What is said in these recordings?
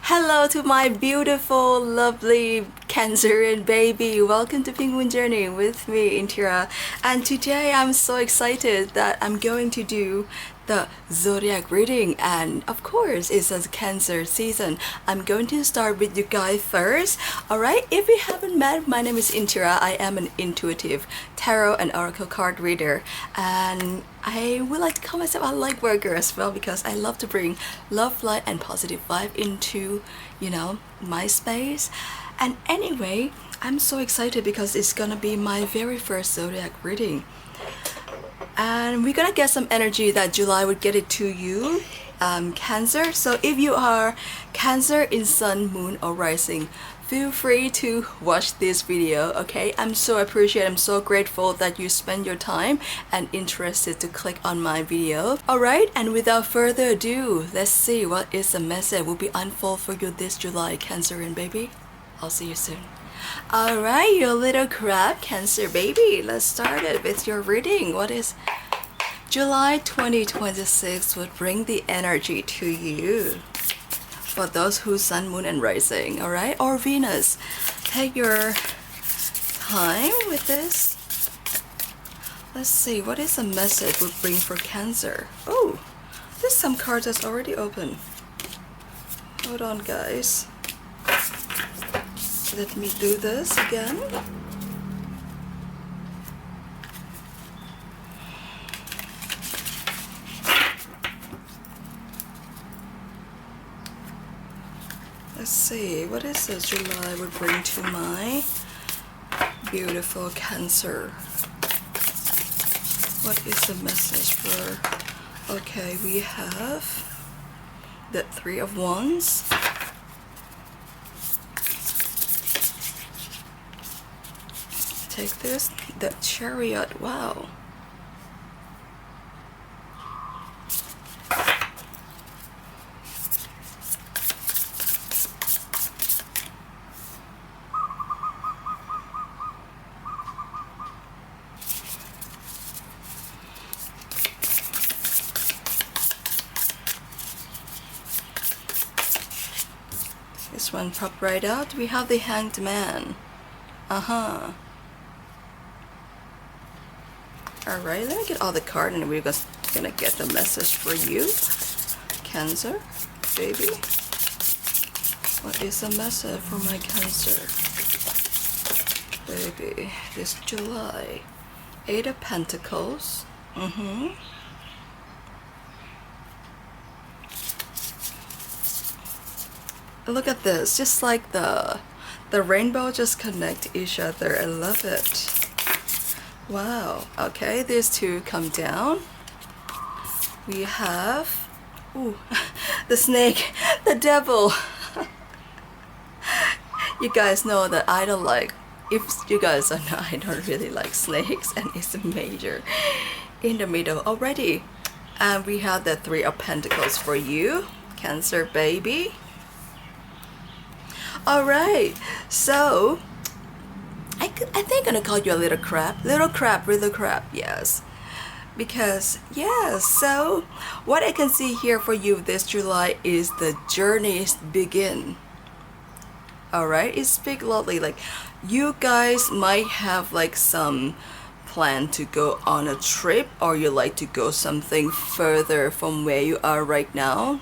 Hello to my beautiful, lovely Cancerian baby. Welcome to Penguin Journey with me, Intira. And today I'm so excited that I'm going to do the Zodiac reading. And of course, it's a Cancer season. I'm going to start with you guys first. Alright, if you haven't met, my name is Intira. I am an intuitive tarot and oracle card reader. And I would like to call myself a light worker as well because I love to bring love, light, and positive vibe into, my space. And anyway, I'm so excited because it's gonna be my very first Zodiac reading. And we're gonna get some energy that July would get it to you, Cancer. So if you are Cancer in Sun, Moon, or Rising, feel free to watch this video, okay? I'm so grateful that you spend your time and interested to click on my video. Alright, and without further ado, let's see what is the message will be unfold for you this July, Cancerian baby. I'll see you soon. Alright, you little crab, Cancer baby. Let's start it with your reading. What is July 2026 would bring the energy to you? For those who Sun, Moon, and Rising, alright? Or Venus. Take your time with this. Let's see, what is the message would bring for Cancer? Oh, there's some cards that's already open. Hold on, guys. Let me do this again. Let's see, what is this July would bring to my beautiful Cancer? What is the message for? Okay, we have the Three of Wands. Take this, the Chariot. Wow. This one popped right out. We have the Hanged Man. Alright, let me get all the cards and we're just gonna get the message for you, Cancer baby. What is the message for my Cancer baby this July? Eight of Pentacles. Look at this, just like the rainbow just connect each other. I love it. Wow. Okay, these two come down. We have the snake, the devil. You guys know that I don't like, if you guys don't know, I don't really like snakes, and it's a major in the middle already. And we have the Three of Pentacles for you, Cancer baby. Alright, so I think I'm gonna call you a little crab, yes. Because, yes, so what I can see here for you this July is the journeys begin. Alright, it speaks loudly, like you guys might have like some plan to go on a trip, or you like to go something further from where you are right now.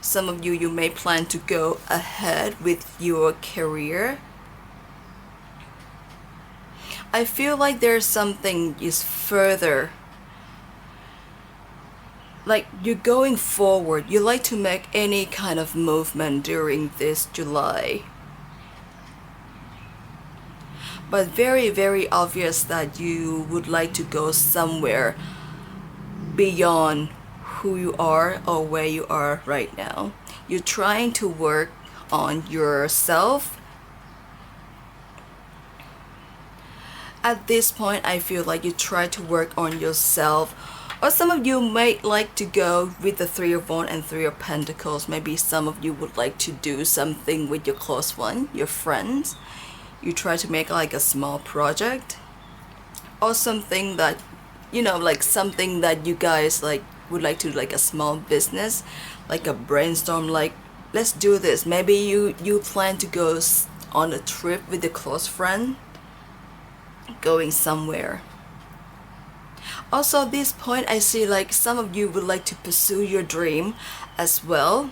Some of you may plan to go ahead with your career. I feel like there's something is further. Like you're going forward. You like to make any kind of movement during this July. But very, very obvious that you would like to go somewhere beyond who you are or where you are right now. You're trying to work on yourself. At this point, I feel like you try to work on yourself. Or some of you might like to go with the Three of Wands and Three of Pentacles. Maybe some of you would like to do something with your close one, your friends. You try to make like a small project or something that you know, like something that you guys like would like to, like a small business, like a brainstorm, like let's do this. Maybe you plan to go on a trip with a close friend, going somewhere. Also, at this point, I see like some of you would like to pursue your dream as well.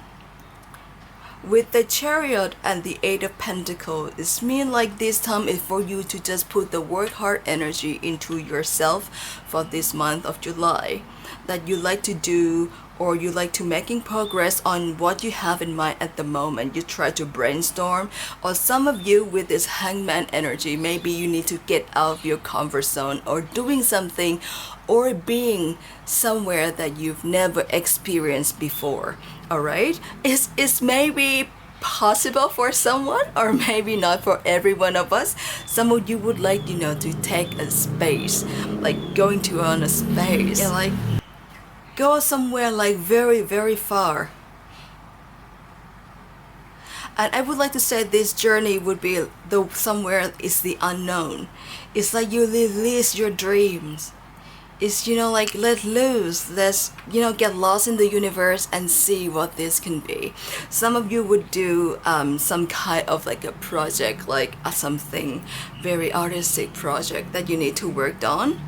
With the Chariot and the Eight of Pentacles, it means like this time is for you to just put the work hard energy into yourself for this month of July. That you like to do, or you like to making progress on what you have in mind at the moment. You try to brainstorm, or some of you with this Hangman energy, maybe you need to get out of your comfort zone, or doing something, or being somewhere that you've never experienced before. Alright? It's maybe possible for someone, or maybe not for every one of us. Some of you would like, you know, to take a space, like going to on a space, and like go somewhere like very, very far. And I would like to say this journey would be the somewhere is the unknown. It's like you release your dreams. It's, you know, like let loose, let's, you know, get lost in the universe and see what this can be. Some of you would do some kind of like a project, like something very artistic project that you need to work on.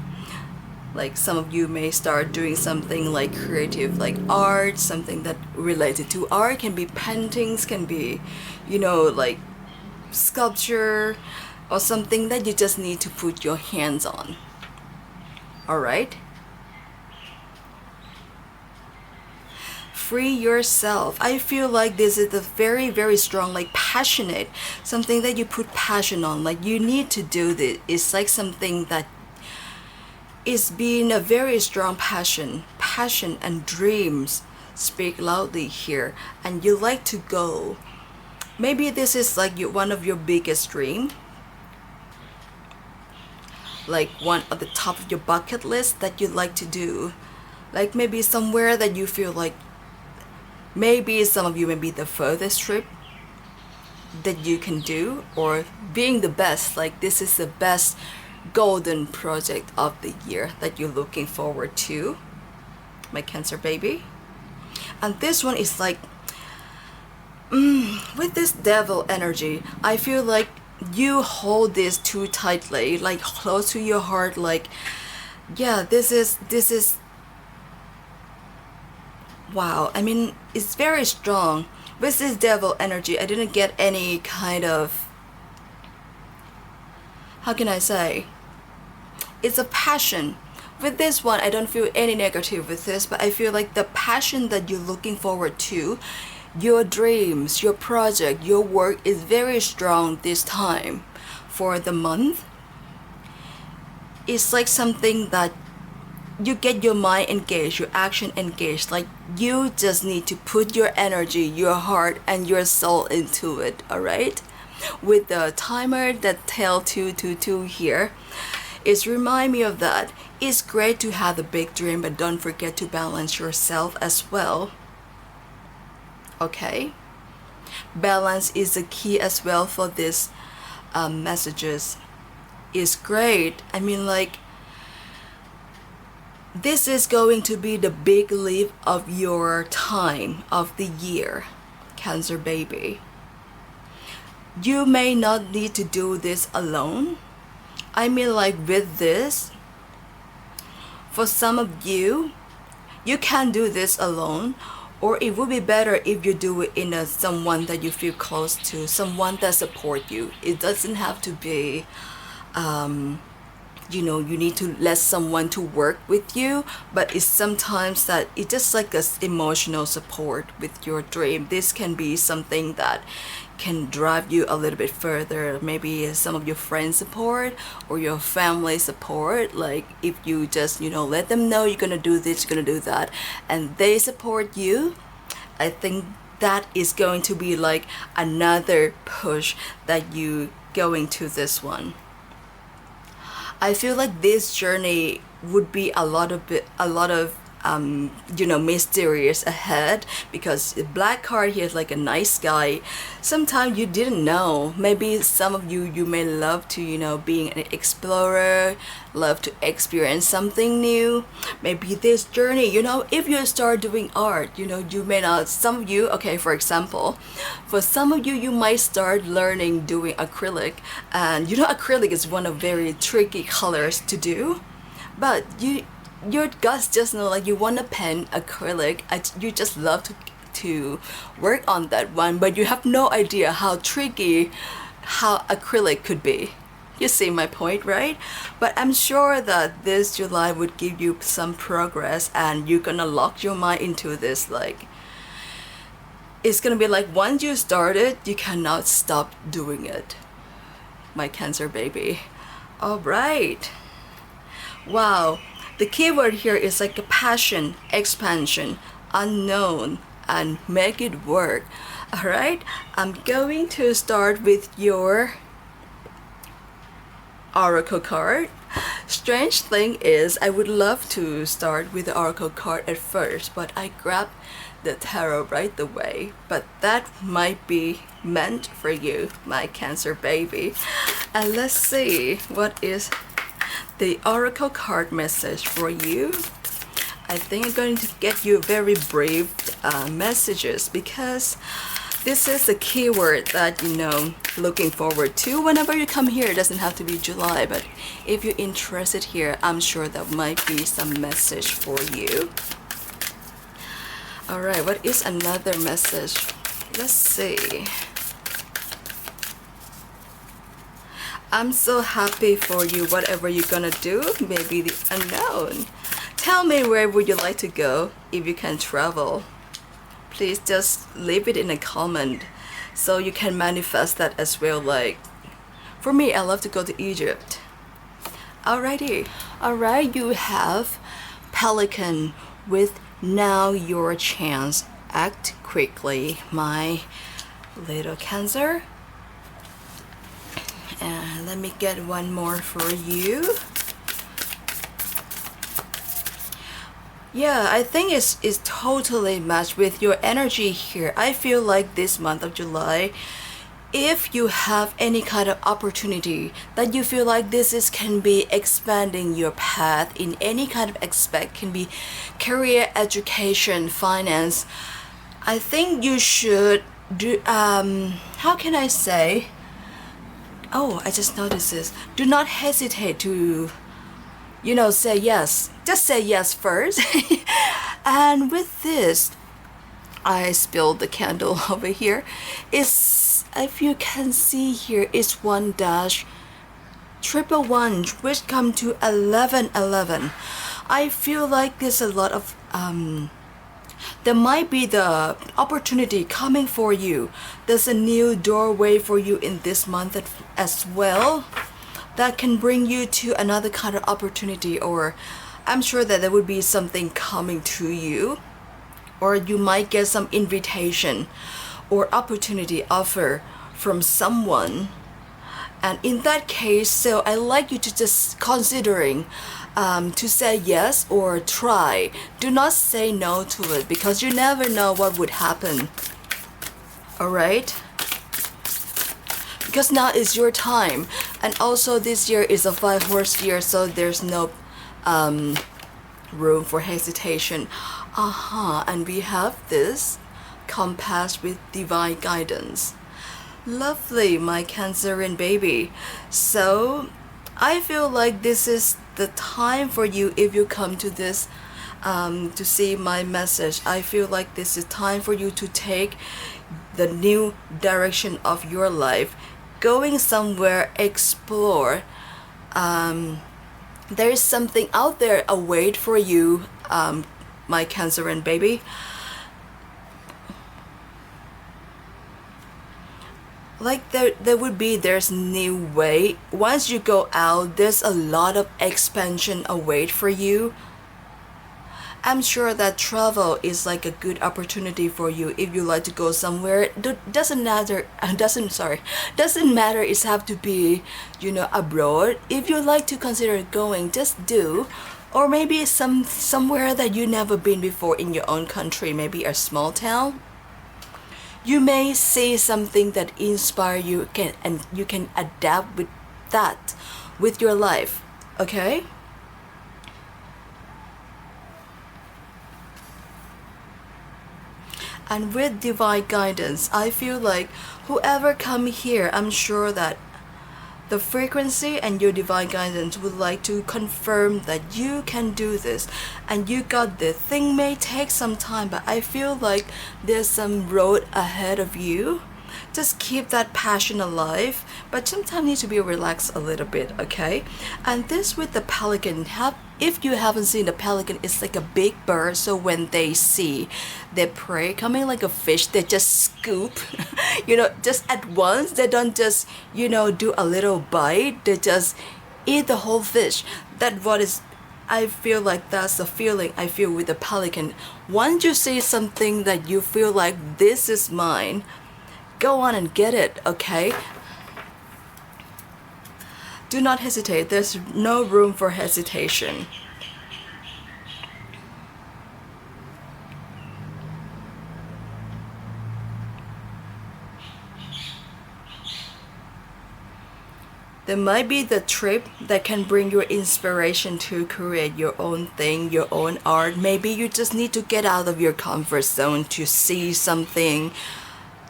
Like some of you may start doing something like creative, like art, something that related to art. Can be paintings, can be, you know, like sculpture, or something that you just need to put your hands on. Alright? Free yourself. I feel like this is a very, very strong, like passionate, something that you put passion on. Like you need to do this. It's like something that is being a very strong passion and dreams speak loudly here, and you like to go. Maybe this is like one of your biggest dream, like one at the top of your bucket list that you like to do. Like maybe somewhere that you feel like, maybe some of you may be the furthest trip that you can do, or being the best, like this is the best golden project of the year that you're looking forward to, my Cancer baby. And this one is like with this devil energy, I feel like you hold this too tightly, like close to your heart. Like, yeah, this is wow. I mean, it's very strong. With this devil energy, I didn't get any kind of, how can I say, it's a passion. With this one, I don't feel any negative with this, but I feel like the passion that you're looking forward to, your dreams, your project, your work is very strong this time for the month. It's like something that you get your mind engaged, your action engaged. Like you just need to put your energy, your heart, and your soul into it. Alright? With the timer that tell 222 here, it's remind me of that. It's great to have a big dream, but don't forget to balance yourself as well. Okay? Balance is the key as well for this messages. It's great. I mean, like, this is going to be the big leap of your time of the year, Cancer baby. You may not need to do this alone. I mean, like with this, for some of you, you can do this alone, or it would be better if you do it in someone that you feel close to, someone that support you. It doesn't have to be, you know, you need to let someone to work with you, but it's sometimes that it's just like a emotional support with your dream. This can be something that can drive you a little bit further. Maybe some of your friends support or your family support. Like if you just, you know, let them know you're gonna do this, you're gonna do that, and they support you, I think that is going to be like another push that you go into this one. I feel like this journey would be a lot of mysterious ahead, because the black card here is like a nice guy. Sometimes you didn't know. Maybe some of you may love to, being an explorer, love to experience something new. Maybe this journey, if you start doing art, you may not, some of you, okay, for example, for some of you, you might start learning doing acrylic. And acrylic is one of very tricky colors to do, but your guts just know, like, you want to pen acrylic. You just love to work on that one, but you have no idea how tricky how acrylic could be. You see my point, right? But I'm sure that this July would give you some progress, and you're gonna lock your mind into this. Like, it's gonna be like, once you start it, you cannot stop doing it, my Cancer baby. All right. Wow. The keyword here is like a passion, expansion, unknown, and make it work. All right, I'm going to start with your oracle card. Strange thing is, I would love to start with the oracle card at first, but I grabbed the tarot right away. But that might be meant for you, my Cancer baby. And let's see what is the oracle card message for you. I think I'm going to get you very brief messages, because this is the keyword that looking forward to whenever you come here. It doesn't have to be July, but if you're interested here, I'm sure that might be some message for you. All right, what is another message? Let's see. I'm so happy for you, whatever you're gonna do. Maybe the unknown. Tell me, where would you like to go if you can travel? Please just leave it in a comment so you can manifest that as well. Like, for me, I love to go to Egypt. Alrighty. Alright, you have Pelican with now your chance. Act quickly, my little Cancer. And let me get one more for you. Yeah, I think it's totally matched with your energy here. I feel like this month of July, if you have any kind of opportunity that you feel like can be expanding your path in any kind of aspect, can be career, education, finance, I think you should do, how can I say? Oh, I just noticed this. Do not hesitate to, say yes. Just say yes first. And with this, I spilled the candle over here. It's, if you can see here, it's 1-111, which come to 1111. I feel like there's a lot of there might be the opportunity coming for you. There's a new doorway for you in this month as well, that can bring you to another kind of opportunity, or I'm sure that there would be something coming to you, or you might get some invitation or opportunity offer from someone. And in that case, so I like you to just considering to say yes or try. Do not say no to it, because you never know what would happen. Alright? Because now is your time. And also this year is a 5-horse year, so there's no room for hesitation. And we have this compass with divine guidance. Lovely, my Cancerian baby. So I feel like this is the time for you. If you come to this to see my message, I feel like this is time for you to take the new direction of your life, going somewhere, explore. There is something out there await for you, my Cancerian baby. Like there's new way. Once you go out, there's a lot of expansion await for you. I'm sure that travel is like a good opportunity for you if you like to go somewhere. Doesn't matter. Doesn't matter. It have to be, abroad. If you like to consider going, just do. or maybe somewhere that you never been before in your own country, maybe a small town. You may see something that inspire you and you can adapt with that with your life, okay? And with divine guidance, I feel like whoever come here, I'm sure that the frequency and your divine guidance would like to confirm that you can do this and you got this. Thing may take some time, but I feel like there's some road ahead of you. Just keep that passion alive, but sometimes need to be relaxed a little bit, okay? And this with the pelican, if you haven't seen the pelican, it's like a big bird, so when they see their prey coming like a fish, they just scoop, just at once. They don't just, do a little bite, they just eat the whole fish. I feel like that's the feeling I feel with the pelican. Once you see something that you feel like this is mine, go on and get it, okay? Do not hesitate. There's no room for hesitation. There might be the trip that can bring your inspiration to create your own thing, your own art. Maybe you just need to get out of your comfort zone to see something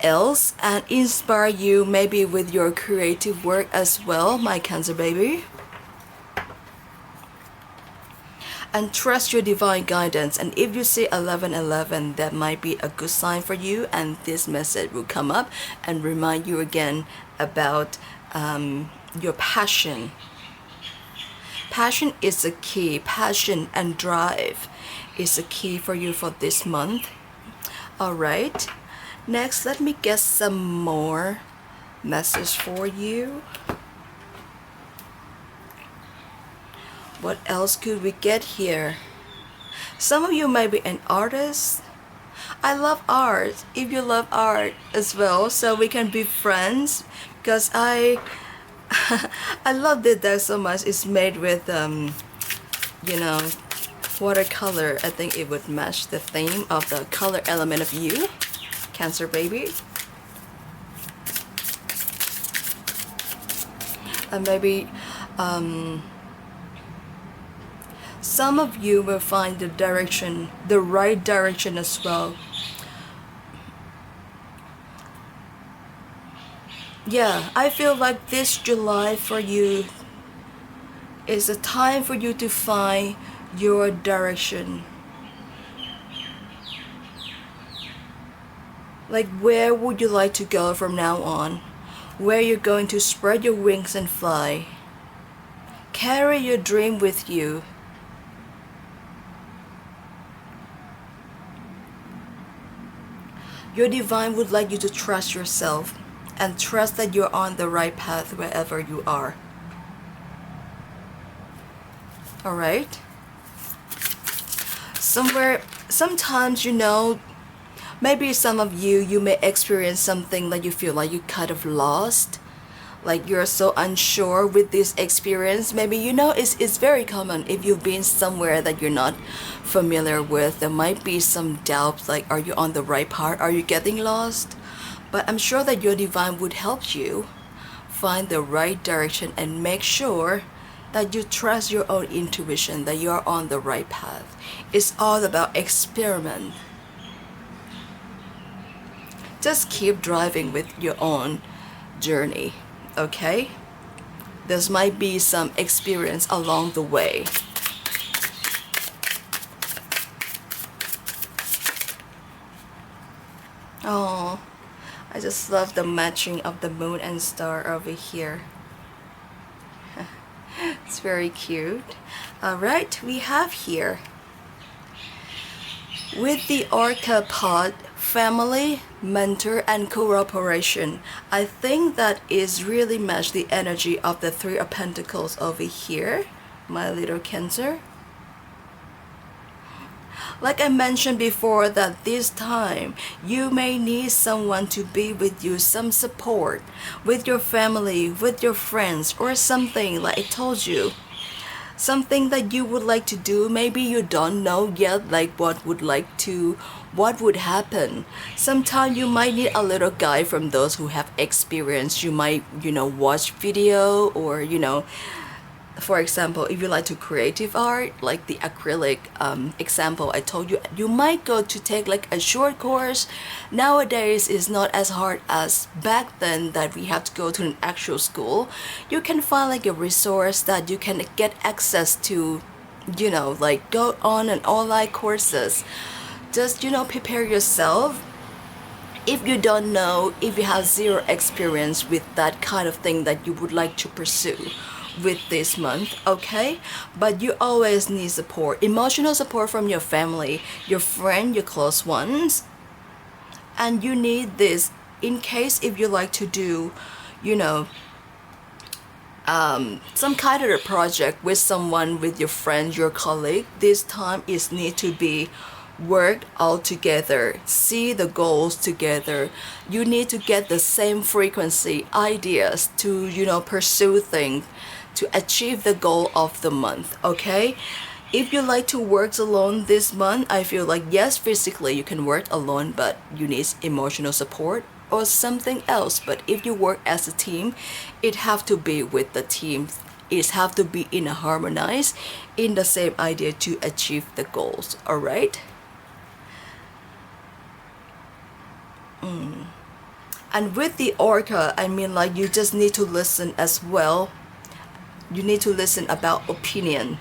else and inspire you, maybe with your creative work as well, my Cancer baby. And trust your divine guidance, and if you see 1111, that might be a good sign for you, and this message will come up and remind you again about your passion. Passion is a key. Passion and drive is a key for you for this month. All right, next, let me get some more message for you. What else could we get here? Some of you might be an artist. I love art. If you love art as well, so we can be friends, because I love this deck so much. It's made with watercolor. I think it would match the theme of the color element of you, Cancer baby. And maybe some of you will find the right direction as well. Yeah, I feel like this July for you is a time for you to find your direction. Like, where would you like to go from now on? Where you're going to spread your wings and fly. Carry your dream with you. Your divine would like you to trust yourself and trust that you're on the right path wherever you are. All right? Sometimes, maybe some of you may experience something like you feel like you kind of lost, like you're so unsure with this experience. Maybe it's very common if you've been somewhere that you're not familiar with. There might be some doubts, like, are you on the right path? Are you getting lost? But I'm sure that your divine would help you find the right direction and make sure that you trust your own intuition, that you're on the right path. It's all about experiment. Just keep driving with your own journey, okay? There might be some experience along the way. Oh, I just love the matching of the moon and star over here. It's very cute. All right, we have here with the Orca-pod, family, mentor, and cooperation. I think that is really match the energy of the Three of Pentacles over here, my little Cancer. Like I mentioned before, that this time you may need someone to be with you, some support with your family, with your friends, or something. Like I told you, something that you would like to do. Maybe you don't know yet like what would happen. Sometimes you might need a little guide from those who have experience. You might, watch video, or for example, if you like to creative art, like the acrylic example I told you, you might go to take like a short course. Nowadays it's not as hard as back then that we have to go to an actual school. You can find like a resource that you can get access to, like go on an online courses. Just prepare yourself. If you don't know, if you have zero experience with that kind of thing that you would like to pursue with this month, okay? But you always need support, emotional support from your family, your friend, your close ones. And you need this in case if you like to do, some kind of a project with someone, with your friend, your colleague. This time is need to be work all together, see the goals together. You need to get the same frequency ideas to pursue things to achieve the goal of the month, okay? If you like to work alone this month, I feel like yes, physically you can work alone, but you need emotional support or something else. But if you work as a team, it have to be with the team. It have to be in a harmonize, in the same idea to achieve the goals, all right? And with the orca, I mean like you just need to listen as well. You need to listen about opinion,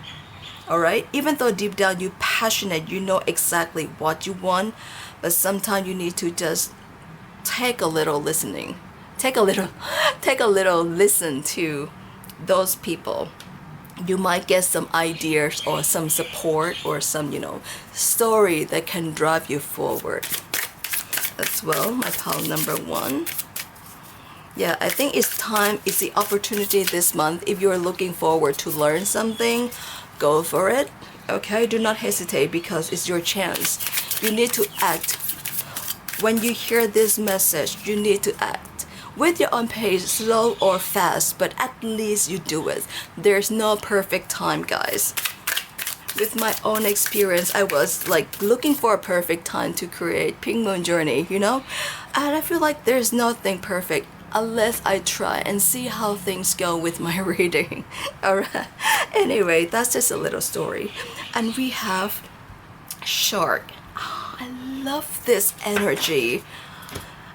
all right? Even though deep down you're passionate, you know exactly what you want, but sometimes you need to just take a little listening, take a little listen to those people. You might get some ideas or some support or some story that can drive you forward as well. My pile number 1. Yeah, I think it's time, it's the opportunity this month. If you're looking forward to learn something, go for it, okay? Do not hesitate, because it's your chance. You need to act. When you hear this message, you need to act with your own pace, slow or fast, but at least you do it. There's no perfect time, guys. With my own experience, I was like looking for a perfect time to create Pink Moon Journey, and I feel like there's nothing perfect unless I try and see how things go with my reading. Alright, anyway, that's just a little story. And we have Shark. Oh, I love this energy.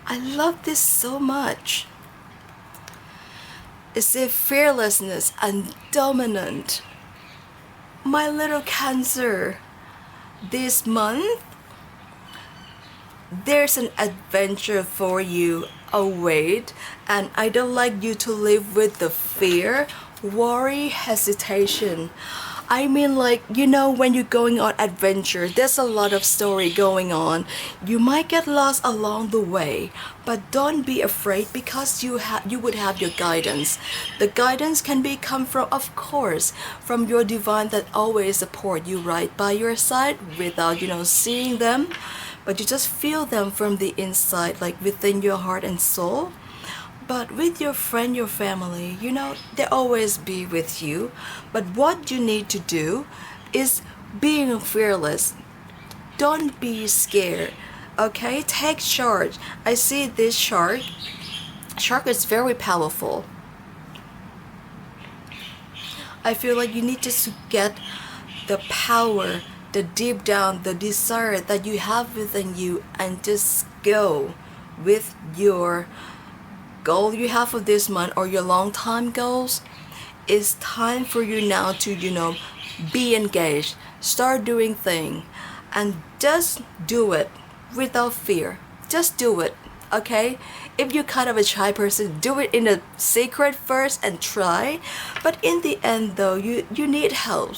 I love this so much. It's a fearlessness and dominant. My little Cancer, this month there's an adventure for you await, and I don't like you to live with the fear, worry, hesitation. I mean, like, when you're going on adventure, there's a lot of story going on. You might get lost along the way, but don't be afraid, because you would have your guidance. The guidance can come from, of course, from your divine that always support you right by your side without, seeing them. But you just feel them from the inside, like within your heart and soul. But with your friend, your family, they always be with you. But what you need to do is being fearless. Don't be scared, okay? Take charge. I see this shark. Shark is very powerful. I feel like you need just to get the power, the deep down, the desire that you have within you, and just go with your goal you have for this month or your long time goals. It's time for you now to be engaged, start doing things, and just do it without fear. Just do it, okay? If you're kind of a shy person, do it in a secret first and try. But in the end though, you need help,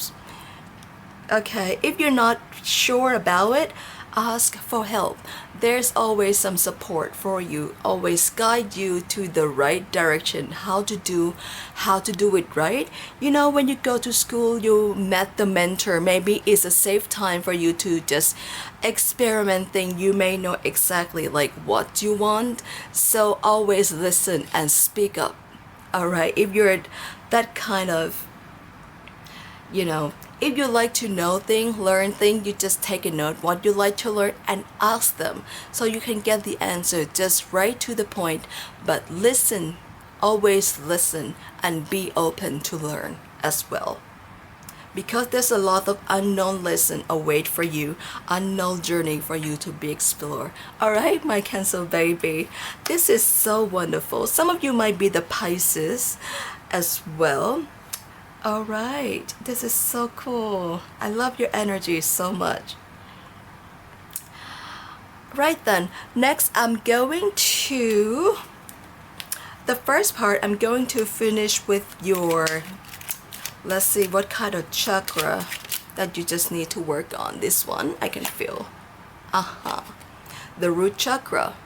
okay? If you're not sure about it, ask for help. There's always some support for you, always guide you to the right direction, how to do it right. When you go to school, you met the mentor, maybe it's a safe time for you to just experiment things. You may know exactly like what you want, so always listen and speak up, all right? If you're that kind of You know, if you like to know things, learn things, you just take a note what you like to learn and ask them so you can get the answer just right to the point. But listen, always listen and be open to learn as well. Because there's a lot of unknown lesson await for you, unknown journey for you to be explored. Alright, my Cancer baby. This is so wonderful. Some of you might be the Pisces as well. Alright, this is so cool. I love your energy so much. Right then, next I'm going to, the first part I'm going to finish with your, let's see what kind of chakra that you just need to work on. This one I can feel. The root chakra.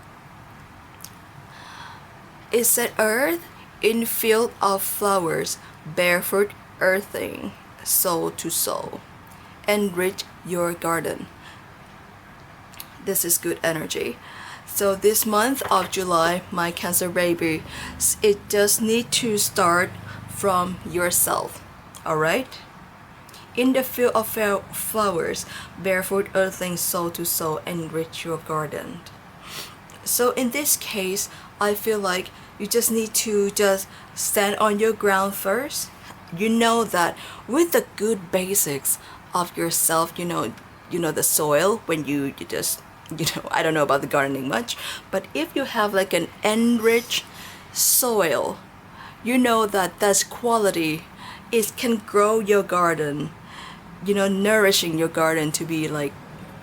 It said earth in field of flowers, barefoot earthing, soul to soul. Enrich your garden. This is good energy. So this month of July, my Cancer baby, it just need to start from yourself. Alright? In the field of flowers, barefoot earthing, soul to soul, enrich your garden. So in this case, I feel like you just need to just stand on your ground first. You know that with the good basics of yourself, you know the soil, when you just, I don't know about the gardening much, but if you have like an enriched soil, you know that that's quality. It can grow your garden, nourishing your garden to be like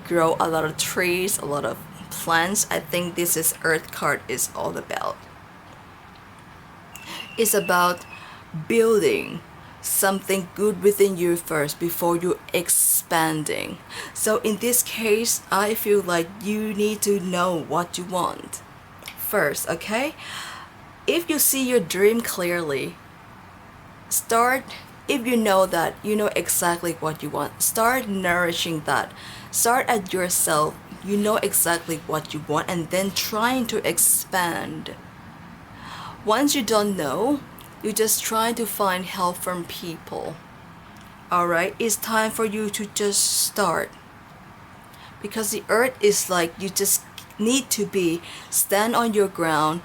grow a lot of trees, a lot of plants. I think this is Earth card is all about. It's about building something good within you first before you expanding. So in this case, I feel like you need to know what you want first, okay? If you see your dream clearly, start, if you know that you know exactly what you want, start nourishing that. Start at yourself, you know exactly what you want, and then trying to expand. Once you don't know, you just try to find help from people. Alright, it's time for you to just start. Because the earth is like, you just need to be, stand on your ground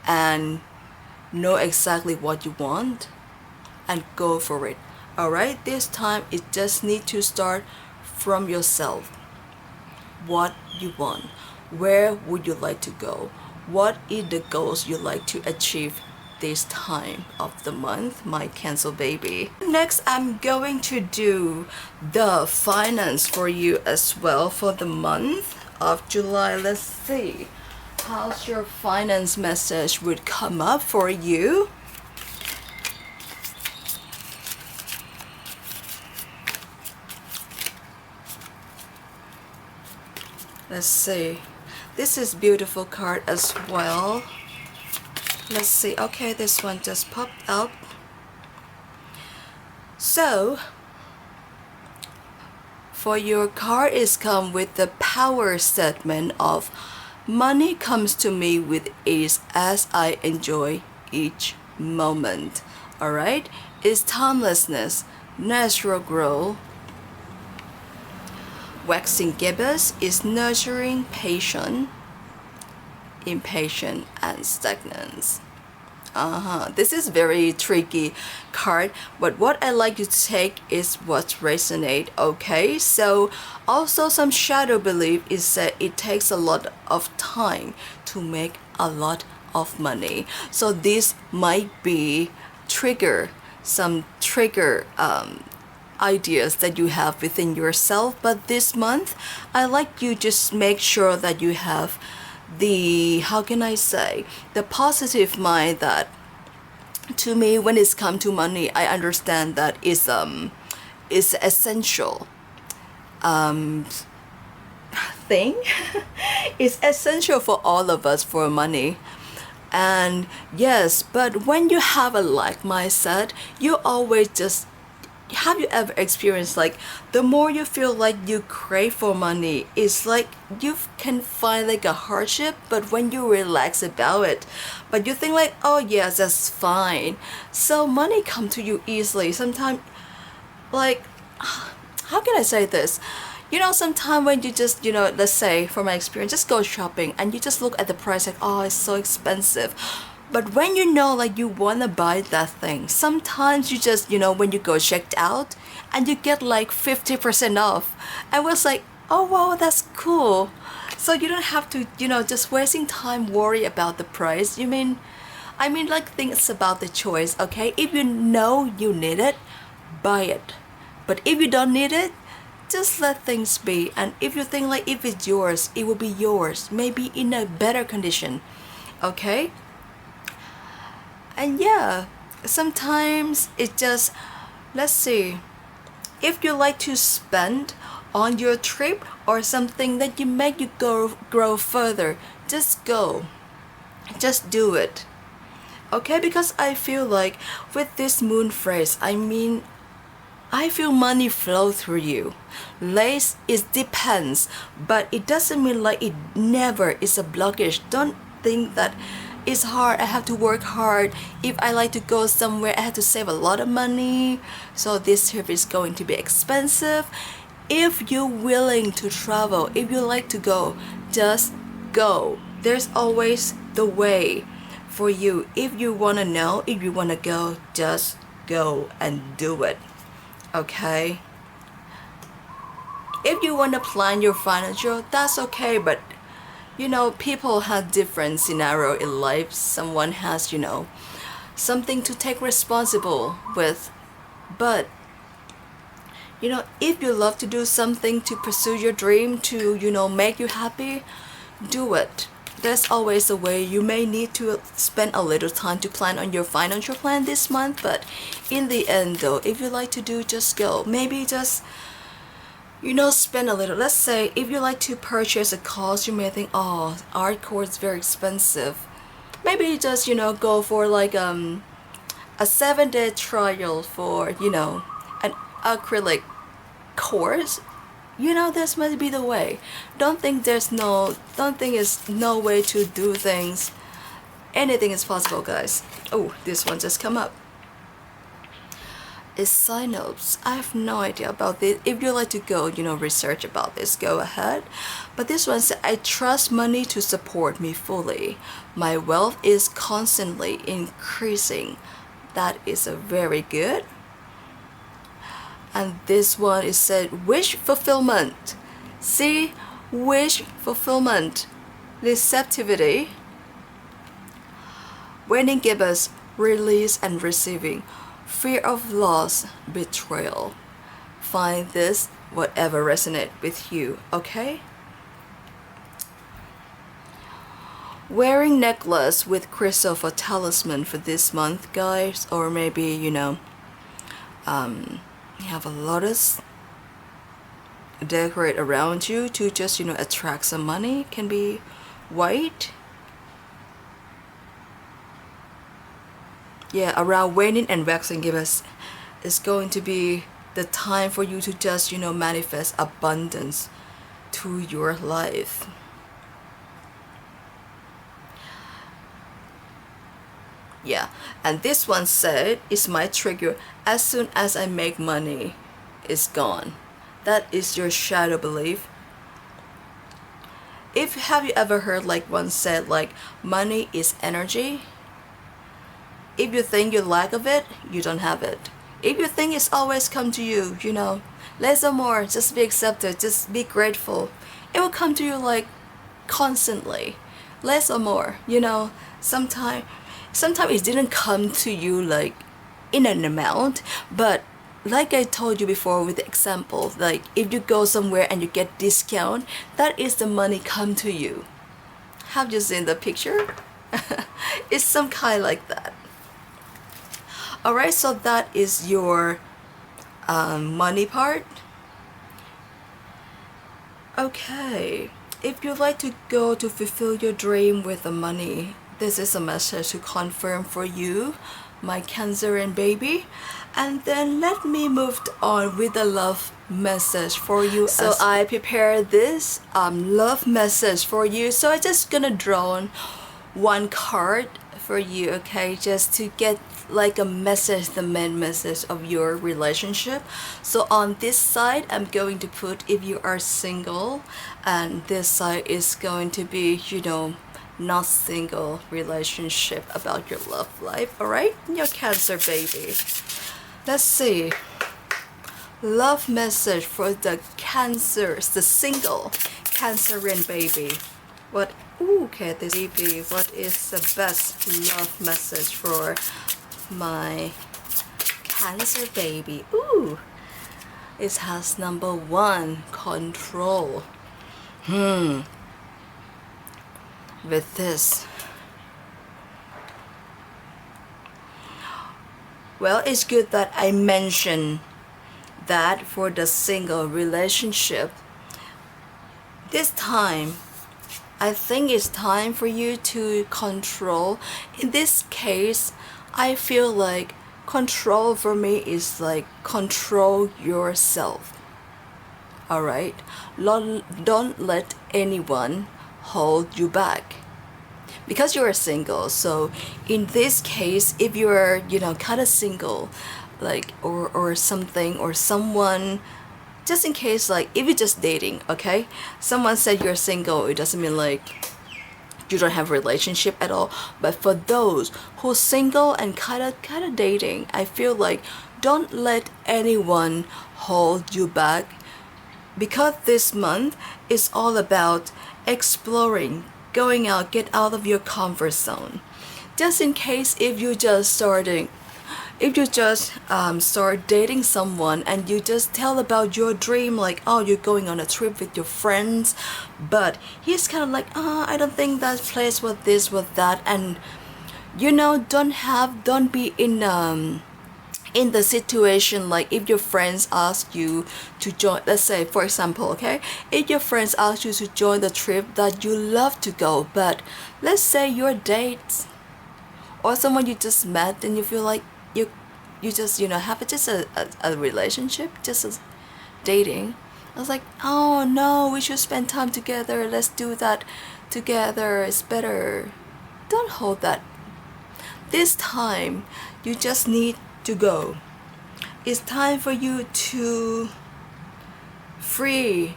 and know exactly what you want and go for it. Alright, this time it just need to start from yourself. What you want, where would you like to go, what is the goals you like to achieve this time of the month, my Cancer baby. Next, I'm going to do the finance for you as well for the month of July. Let's see how's your finance message would come up for you. Let's see. This is beautiful card as well. Let's see. Okay, this one just popped up. So, for your card is come with the power statement of money comes to me with ease as I enjoy each moment. Alright? It's timelessness, natural growth. Waxing gibbous is nurturing, patient, impatient, and stagnant. This is very tricky card, but what I like to take is what resonate. Okay, so also some shadow belief is that it takes a lot of time to make a lot of money. So this might be some trigger ideas that you have within yourself, but this month I like you just make sure that you have the, how can I say, the positive mind that to me when it's come to money, I understand that is essential thing. It's essential for all of us for money. And yes, but when you have a like mindset, you always just, have you ever experienced like the more you feel like you crave for money, it's like you can find like a hardship, but when you relax about it, but you think like, oh yes, that's fine, so money come to you easily. Sometimes like, how can I say this? You know, sometimes when you just, you know, let's say from my experience, just go shopping and you just look at the price like, oh, it's so expensive. But when you know, like, you want to buy that thing, sometimes you just, you know, when you go checked out and you get like 50% off. I was like, oh, wow, that's cool. So you don't have to, you know, just wasting time worry about the price. I mean, like, things about the choice, okay? If you know you need it, buy it. But if you don't need it, just let things be. And if you think like if it's yours, it will be yours, maybe in a better condition, okay? And yeah, sometimes it just, let's see, if you like to spend on your trip or something that you make you grow further, just go, just do it, okay? Because I feel like with this moon phrase, I feel money flow through you. Lace, it depends, but it doesn't mean like it never is a blockage. Don't think that it's hard, I have to work hard. If I like to go somewhere, I have to save a lot of money, so this trip is going to be expensive. If you're willing to travel, if you like to go, just go. There's always the way for you. If you want to know, if you want to go, just go and do it, okay? If you want to plan your financial, that's okay, but you know, people have different scenario in life. Someone has, you know, something to take responsible with. But you know, if you love to do something to pursue your dream, to, you know, make you happy, do it. There's always a way. You may need to spend a little time to plan on your financial plan this month, but in the end though, if you like to do, just go. Maybe just, you know, spend a little. Let's say if you like to purchase a course, you may think, oh, art course is very expensive. Maybe just, you know, go for like a 7-day trial for, you know, an acrylic course. You know, this must be the way. Don't think it's no way to do things. Anything is possible, guys. Oh, this one just come up. Is synapse. I have no idea about this. If you like to go, you know, research about this, go ahead. But this one says, I trust money to support me fully. My wealth is constantly increasing. That is a very good. And this one is said, wish fulfillment. See, wish fulfillment, receptivity. Winning givers, release and receiving. Fear of loss, betrayal. Find this, whatever resonates with you, okay? Wearing necklace with crystal for talisman for this month, guys. Or maybe, you know, you have a lotus decorate around you to just, you know, attract some money. Can be white. Yeah, around waning and waxing givers is going to be the time for you to just, you know, manifest abundance to your life. Yeah, and this one said, is my trigger. As soon as I make money, it's gone. That is your shadow belief. Have you ever heard like one said like money is energy? If you think you lack of it, you don't have it. If you think it's always come to you, you know, less or more, just be accepted, just be grateful. It will come to you like constantly, less or more, you know. Sometimes it didn't come to you like in an amount, but like I told you before with the example, like if you go somewhere and you get discount, that is the money come to you. Have you seen the picture? It's some kind like that. Alright, so that is your money part. Okay, if you'd like to go to fulfill your dream with the money, this is a message to confirm for you, my Cancerian baby. And then let me move on with the love message for you. So I prepared this love message for you. So I just gonna draw on one card for you, okay, just to get like a message, the main message of your relationship. So on this side, I'm going to put if you are single, and this side is going to be, not single relationship about your love life. All right, your Cancer baby. Let's see. Love message for the Cancers, the single Cancerian baby. What? Ooh, okay, this baby. What is the best love message for my Cancer baby? Ooh, it has number 1, control. With this, well, it's good that I mentioned that for the single relationship. This time, I think it's time for you to control. In this case, I feel like control for me is like control yourself. Alright? Don't let anyone hold you back. Because you're single, so in this case, if you're, kind of single, like, or something, or someone, just in case, like, if you're just dating, okay? Someone said you're single, it doesn't mean like you don't have a relationship at all. But for those who's single and kind of dating, I feel like don't let anyone hold you back, because this month is all about exploring, going out, get out of your comfort zone. Just in case if you just start dating someone and you just tell about your dream, like, oh, you're going on a trip with your friends, but he's kind of like, I don't think that place with this, with that, and don't be in the situation, like if your friends ask you to join, let's say for example, okay, if your friends ask you to join the trip that you love to go, but let's say your dates or someone you just met and you feel like you just have just a relationship, just a dating. I was like, oh no, we should spend time together, let's do that together, it's better. Don't hold that. This time you just need to go. It's time for you to free,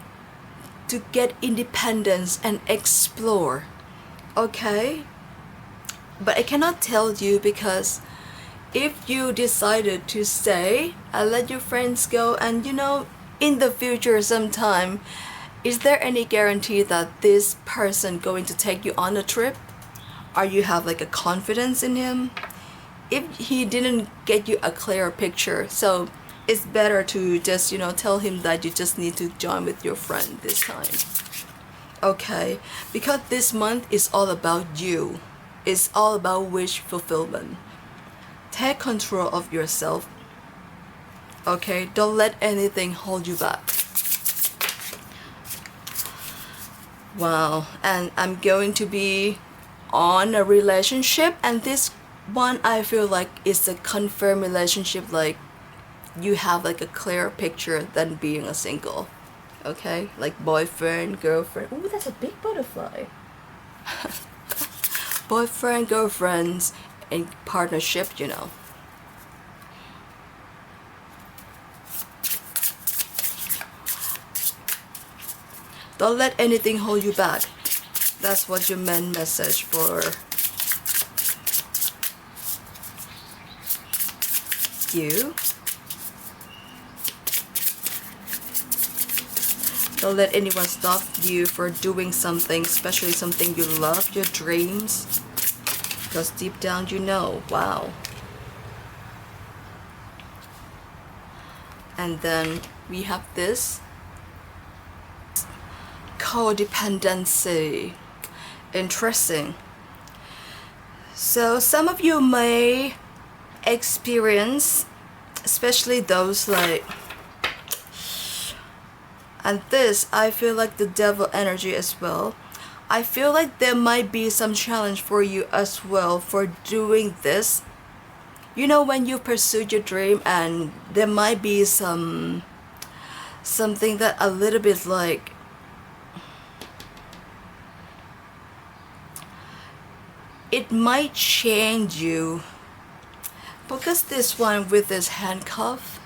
to get independence and explore. Okay? But I cannot tell you, because if you decided to stay and let your friends go, and in the future sometime, is there any guarantee that this person going to take you on a trip? Are you have like a confidence in him? If he didn't get you a clear picture, so it's better to just tell him that you just need to join with your friend this time. Okay? Because this month is all about you. It's all about wish fulfillment. Take control of yourself. Okay? Don't let anything hold you back. Wow. And I'm going to be on a relationship, and this one I feel like is a confirmed relationship, like you have like a clearer picture than being a single. Okay? Like boyfriend, girlfriend. Ooh, that's a big butterfly. Boyfriend, girlfriends, and partnership, Don't let anything hold you back. That's what your main message for you. Don't let anyone stop you for doing something, especially something you love, your dreams. Because deep down wow. And then we have this codependency. Interesting. So some of you may experience, especially those like, and this I feel like the devil energy as well. I feel like there might be some challenge for you as well for doing this. When you pursue your dream, and there might be something that a little bit like it might change you Focus this one with this handcuff.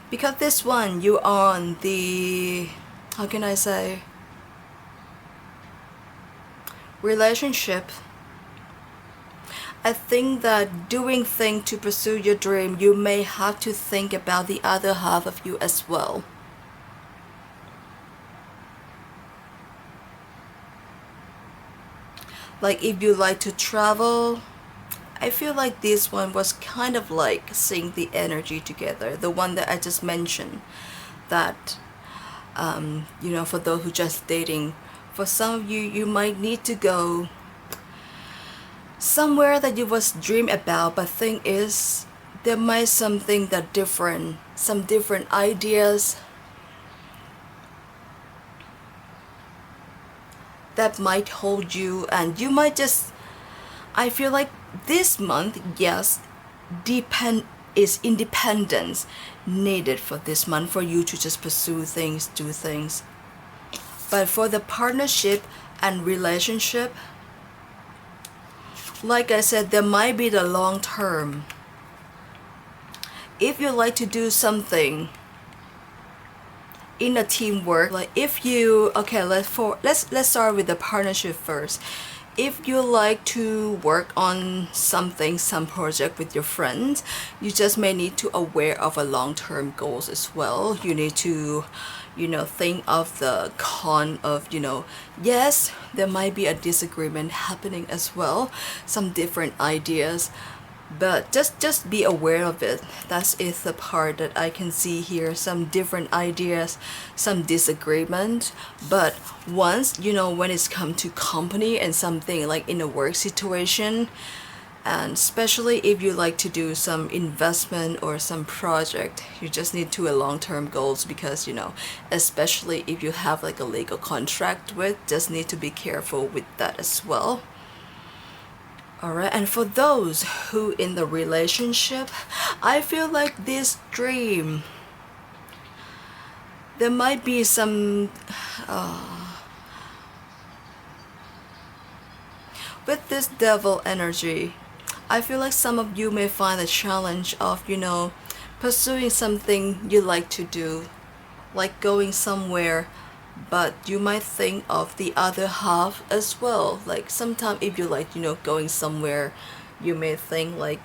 Because this one, you are on the, how can I say, relationship. I think that doing things to pursue your dream, you may have to think about the other half of you as well. Like if you like to travel, I feel like this one was kind of like seeing the energy together. The one that I just mentioned, that for those who just dating, for some of you, you might need to go somewhere that you was dream about, but thing is, there might something that different, some different ideas that might hold you, and you might just, I feel like this month, yes, is independence needed for this month, for you to just pursue things, do things. But for the partnership and relationship, like I said, there might be the long term. If you like to do something in a teamwork, like if you, okay, let's start with the partnership first. If you like to work on something, some project with your friends, you just may need to aware of a long-term goals as well. You need to, think of the con of, yes, there might be a disagreement happening as well, some different ideas, but just be aware of it. That is the part that I can see here, some different ideas, some disagreement. But once, when it's come to company and something like in a work situation, and especially if you like to do some investment or some project, you just need to a long-term goals, because especially if you have like a legal contract with, just need to be careful with that as well. Alright, and for those who in the relationship, I feel like this dream, there might be some with this devil energy, I feel like some of you may find the challenge of, pursuing something you like to do, like going somewhere, but you might think of the other half as well. Like sometimes if you like, going somewhere, you may think like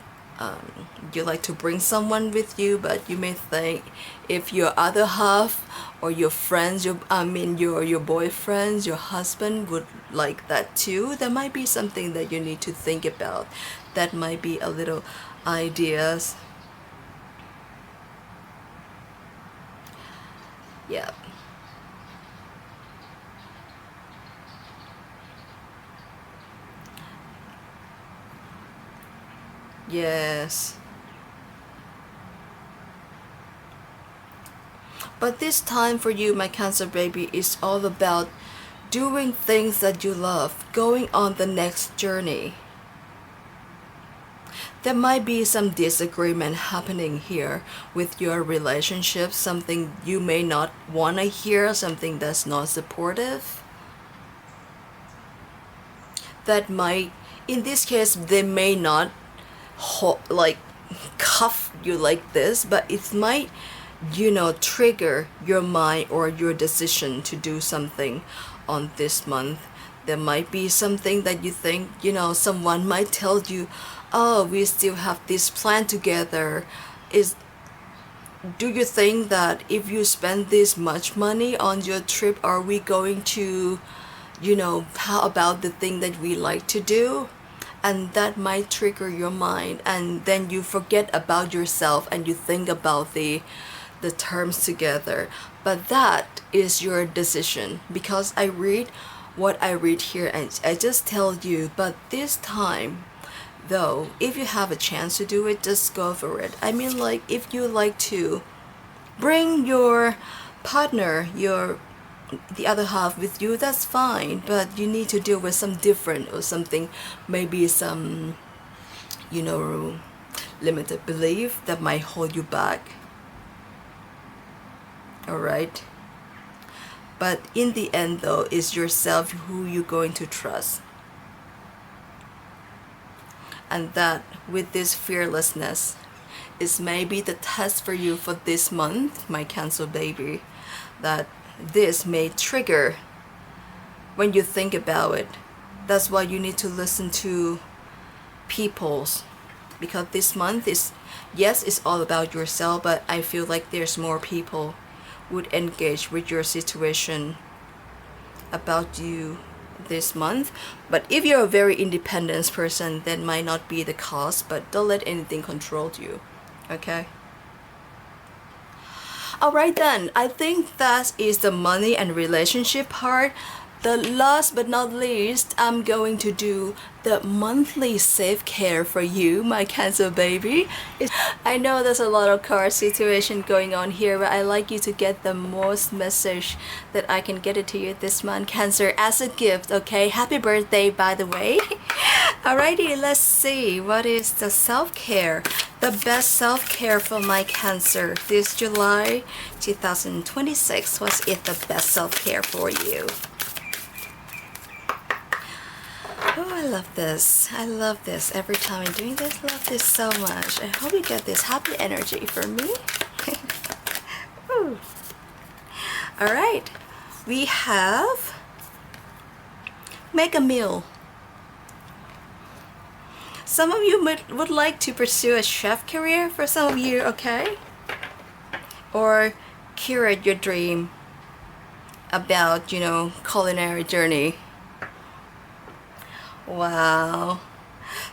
you like to bring someone with you, but you may think if your other half or your friends, your boyfriends, your husband would like that too, there might be something that you need to think about. That might be a little ideas. Yeah. Yes. But this time for you, my Cancer baby, is all about doing things that you love, going on the next journey. There might be some disagreement happening here with your relationship, something you may not want to hear, something that's not supportive. That might, in this case, they may not like cuff you like this, but it might trigger your mind or your decision to do something on this month. There might be something that you think, someone might tell you, oh, we still have this plan together. Do you think that if you spend this much money on your trip, are we going to, how about the thing that we like to do? And that might trigger your mind, and then you forget about yourself and you think about the terms together. But that is your decision, because I read what I read here and I just tell you. But this time though, if you have a chance to do it, just go for it. I mean, like if you like to bring your partner, the other half with you, that's fine, but you need to deal with some different or something, maybe some limited belief that might hold you back. Alright, but in the end though, it's yourself who you're going to trust. and that with this fearlessness is maybe the test for you for this month, my Cancer baby, that this may trigger when you think about it. That's why you need to listen to people's, because this month is, yes, it's all about yourself, but I feel like there's more people would engage with your situation about you this month. But if you're a very independent person, that might not be the cause, but don't let anything control you, okay? Alright then, I think that is the money and relationship part. The last but not least, I'm going to do the monthly self-care for you, my Cancer baby. I know there's a lot of card situation going on here, but I like you to get the most message that I can get it to you this month, Cancer, as a gift, okay? Happy birthday, by the way. Alrighty, let's see. What is the self-care? The best self-care for my Cancer this July 2026. Was it the best self-care for you? Oh, I love this. I love this. Every time I'm doing this, I love this so much. I hope you get this happy energy for me. Alright. We have make a meal. Some of you would like to pursue a chef career, for some of you, okay? Or curate your dream about, you know, culinary journey. Wow.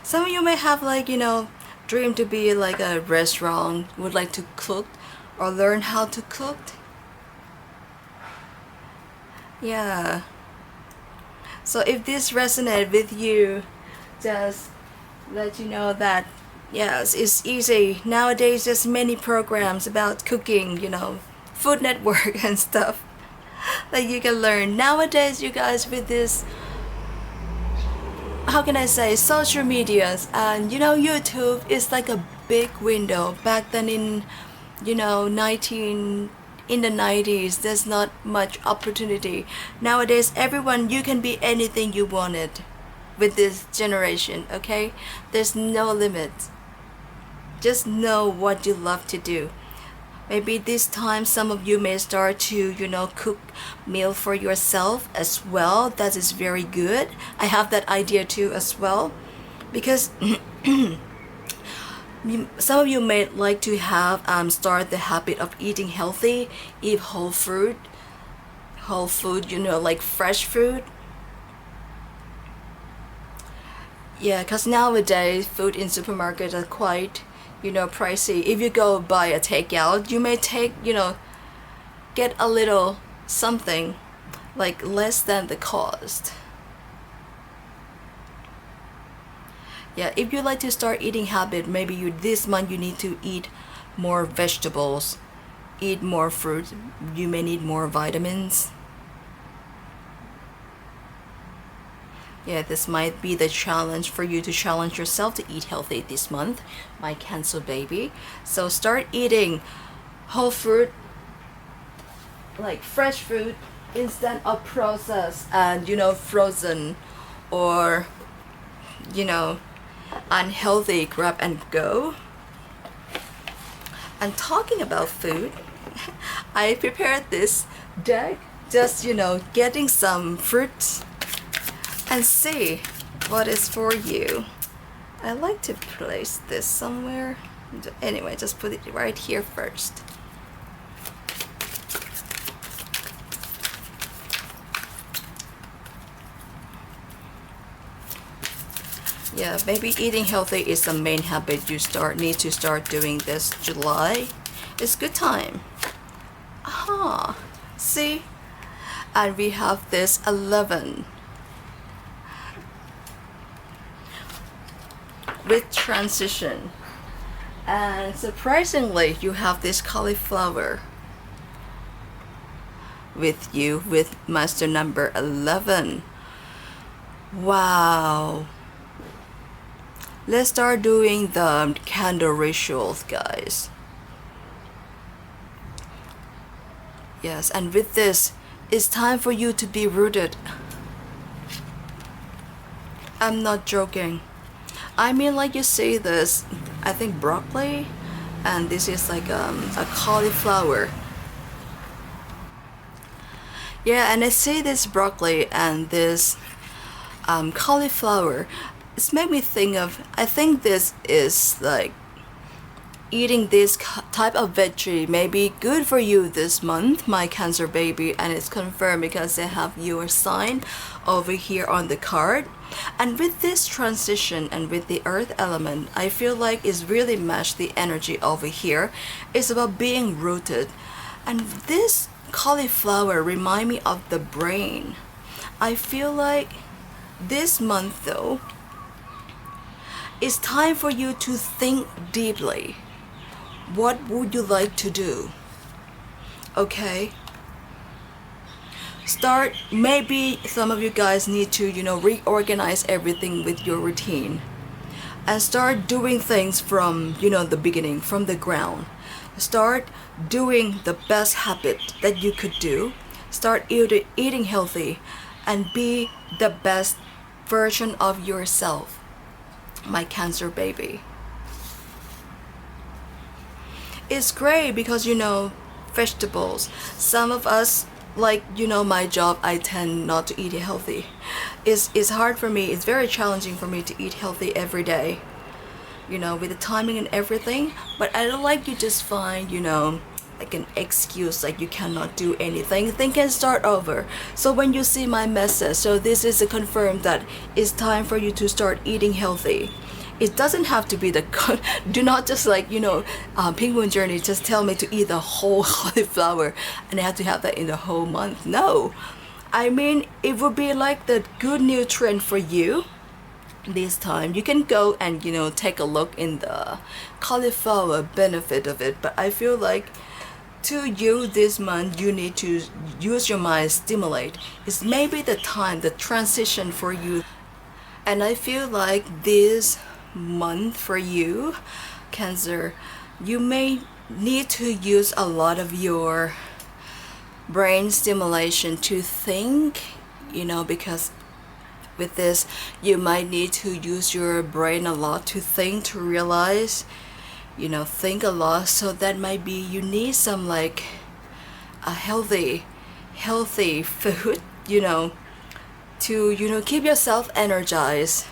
Some of you may have, like, you know, dream to be like a restaurant, would like to cook or learn how to cook. Yeah. So if this resonates with you, just let you know that yes, it's easy. Nowadays there's many programs about cooking, you know, Food Network and stuff that you can learn. Nowadays, you guys, with this, how can I say, social medias and, you know, YouTube is like a big window. Back then in, you know, in the 90s, there's not much opportunity. Nowadays, everyone, you can be anything you wanted with this generation, okay? There's no limit. Just know what you love to do. Maybe this time some of you may start to, you know, cook meal for yourself as well. That is very good. I have that idea too as well, because some of you may like to have start the habit of eating healthy, eat whole food, you know, like fresh food. Yeah, because nowadays food in supermarkets are quite, you know, pricey. If you go buy a takeout, you may take, you know, get a little something like less than the cost. Yeah, if you like to start eating habit, maybe this month you need to eat more vegetables, eat more fruit. You may need more vitamins. Yeah, this might be the challenge for you to challenge yourself to eat healthy this month, my Cancer baby. So start eating whole fruit, like fresh fruit, instead of processed and, you know, frozen or, you know, unhealthy grab and go. And talking about food, I prepared this deck, just, you know, getting some fruits and see what is for you. I like to place this somewhere. Anyway, just put it right here first. Yeah, maybe eating healthy is the main habit you need to start doing this July. It's good time. Aha, see? And we have this 11. With transition, and surprisingly you have this cauliflower with you with master number 11. Wow. Let's start doing the candle rituals, guys. Yes, and with this, it's time for you to be rooted. I'm not joking. I mean, like you see this, I think broccoli, and this is like a cauliflower. Yeah, and I see this broccoli and this cauliflower. It's made me think of, I think this is like eating this type of veggie may be good for you this month, my Cancer baby, and it's confirmed because they have your sign over here on the card. And with this transition and with the earth element, I feel like it's really matched the energy over here. It's about being rooted. And this cauliflower remind me of the brain. I feel like this month though, it's time for you to think deeply. What would you like to do? Okay? Start, maybe some of you guys need to, reorganize everything with your routine. And start doing things from, the beginning, from the ground. Start doing the best habit that you could do. Start eating healthy and be the best version of yourself, my Cancer baby. It's great because vegetables. Some of us, like my job, I tend not to eat healthy. It's hard for me. It's very challenging for me to eat healthy every day, with the timing and everything. But I don't like you just find like an excuse, like you cannot do anything. Think and start over. So when you see my message, so this is a confirm that it's time for you to start eating healthy. It doesn't have to be do not just like, Penguin Journey, just tell me to eat the whole cauliflower and I have to have that in the whole month. No. I mean, it would be like the good nutrient for you this time. You can go and, take a look in the cauliflower benefit of it. But I feel like to you this month, you need to use your mind, stimulate. It's maybe the time, the transition for you. And I feel like this month for you, Cancer, you may need to use a lot of your brain stimulation to think, because with this you might need to use your brain a lot to think, to realize, think a lot. So that might be you need some like a healthy food, to keep yourself energized,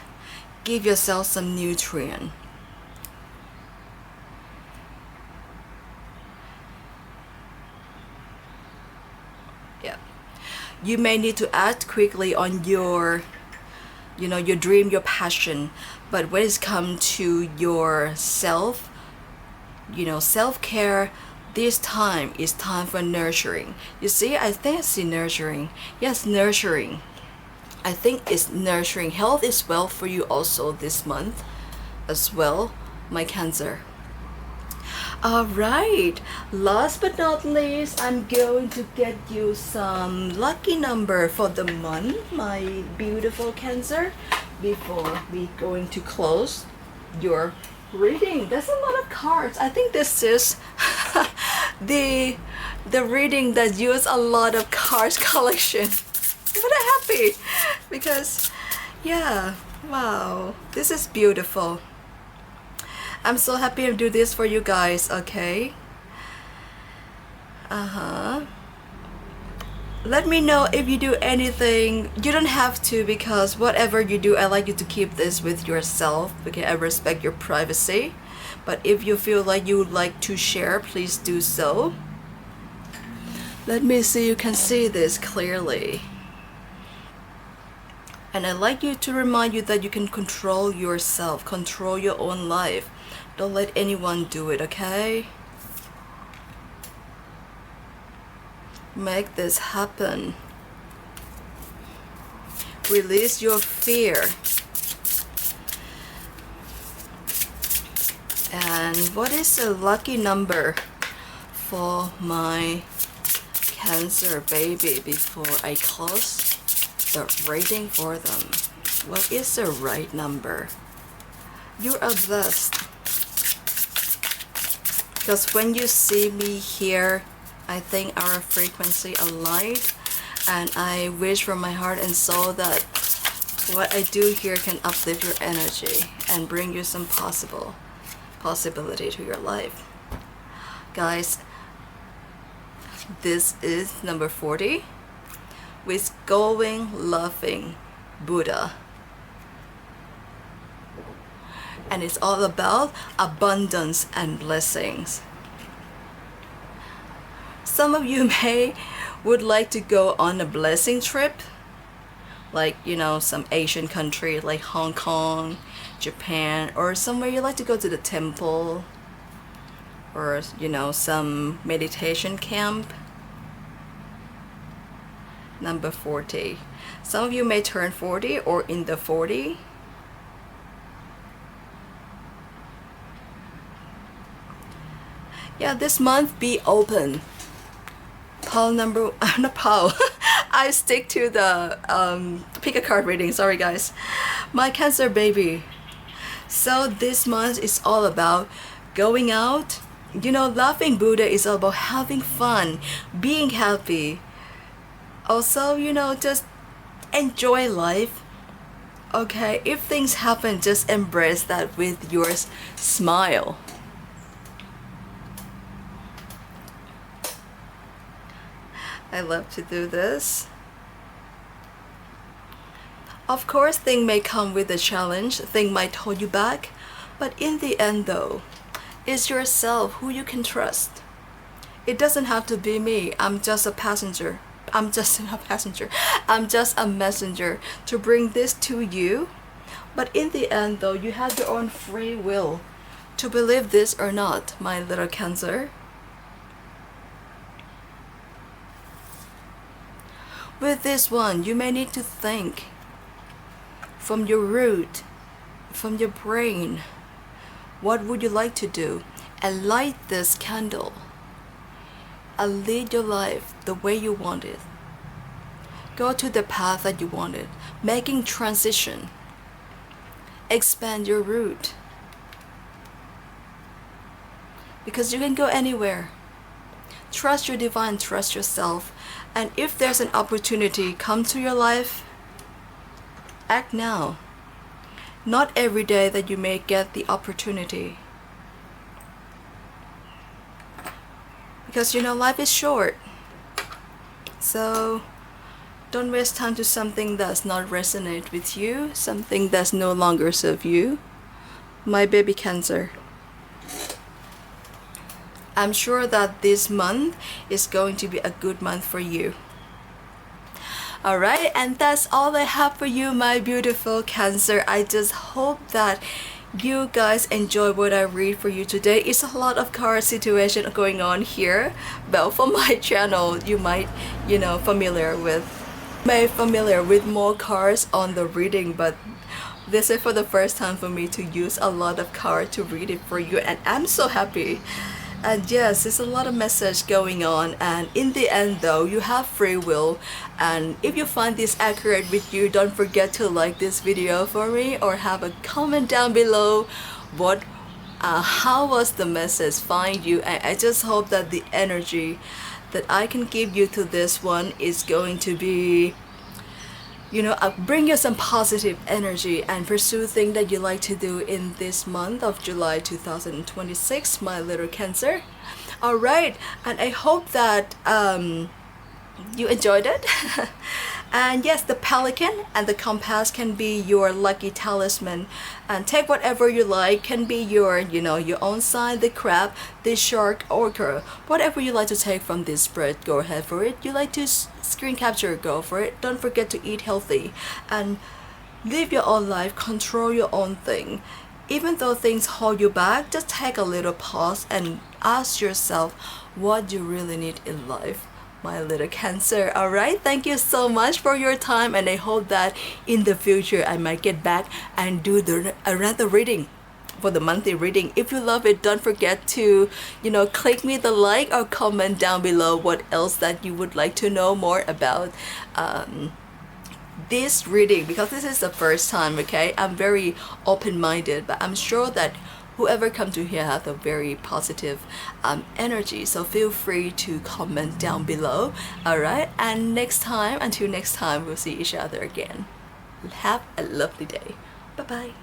give yourself some nutrient. Yeah, you may need to act quickly on your your dream, your passion. But when it's come to your self-care, this time is time for nurturing. You see, I think I see nurturing. Yes, nurturing. I think it's nurturing. Health is wealth for you also this month as well, my Cancer. Alright, last but not least, I'm going to get you some lucky number for the month, my beautiful Cancer, before we going to close your reading. There's a lot of cards. I think this is the reading that use a lot of cards collection. But I'm happy because, yeah, wow, this is beautiful. I'm so happy to do this for you guys, okay? Let me know if you do anything. You don't have to, because whatever you do, I like you to keep this with yourself. Okay, I respect your privacy. But if you feel like you would like to share, please do so. Let me see, you can see this clearly. And I'd like you to remind you that you can control yourself, control your own life. Don't let anyone do it, okay? Make this happen. Release your fear. And what is the lucky number for my Cancer baby before I close the rating for them? What is the right number? You are blessed, because when you see me here, I think our frequency aligned, and I wish from my heart and soul that what I do here can uplift your energy and bring you some possibility to your life. Guys, this is number 40 with going, loving Buddha. And it's all about abundance and blessings. Some of you would like to go on a blessing trip, like, you know, some Asian country like Hong Kong, Japan, or somewhere you like to go to the temple, or, you know, some meditation camp. Number 40. Some of you may turn 40 or in the 40. Yeah, this month be open. Pile number, not pile. I stick to the pick a card reading. Sorry guys. My Cancer baby. So this month is all about going out. You know, laughing Buddha is all about having fun, being happy. Also, you know, just enjoy life. Okay, if things happen, just embrace that with your smile. I love to do this. Of course, things may come with a challenge, things might hold you back, but in the end though, it's yourself who you can trust. It doesn't have to be me. I'm just a passenger. I'm just a messenger to bring this to you. But in the end though, you have your own free will to believe this or not, my little Cancer. With this one, you may need to think from your root, from your brain. What would you like to do? And light this candle and lead your life the way you want it. Go to the path that you wanted, making transition. Expand your root. Because you can go anywhere. Trust your divine, trust yourself. And if there's an opportunity come to your life, act now. Not every day that you may get the opportunity. Because you know, life is short. So don't waste time to something that's not resonate with you, something that's no longer serve you. My baby Cancer. I'm sure that this month is going to be a good month for you. Alright, and that's all I have for you, my beautiful Cancer. I just hope that you guys enjoy what I read for you today. It's a lot of card situation going on here. Well, for my channel, you might, you know, familiar with more cards on the reading, but this is for the first time for me to use a lot of cards to read it for you, and I'm so happy. And yes, there's a lot of message going on, and in the end though, you have free will. And if you find this accurate with you, don't forget to like this video for me, or have a comment down below how was the message find you. And I just hope that the energy that I can give you to this one is going to be, you know, bring you some positive energy and pursue things that you like to do in this month of July 2026, my little Cancer. Alright, and I hope that you enjoyed it. And yes, the pelican and the compass can be your lucky talisman, and take whatever you like. Can be your, you know, your own sign, the crab, the shark, orca, whatever you like to take from this spread, go ahead for it. You like to screen capture, go for it. Don't forget to eat healthy and live your own life, control your own thing. Even though things hold you back, just take a little pause and ask yourself what you really need in life, my little Cancer. Alright, thank you so much for your time, and I hope that in the future I might get back and do another reading for the monthly reading. If you love it, don't forget to, you know, click me the like or comment down below what else that you would like to know more about this reading, because this is the first time. Okay, I'm very open-minded, but I'm sure that whoever comes to here has a very positive energy, so feel free to comment down below. Alright, and until next time, we'll see each other again. Have a lovely day. Bye bye.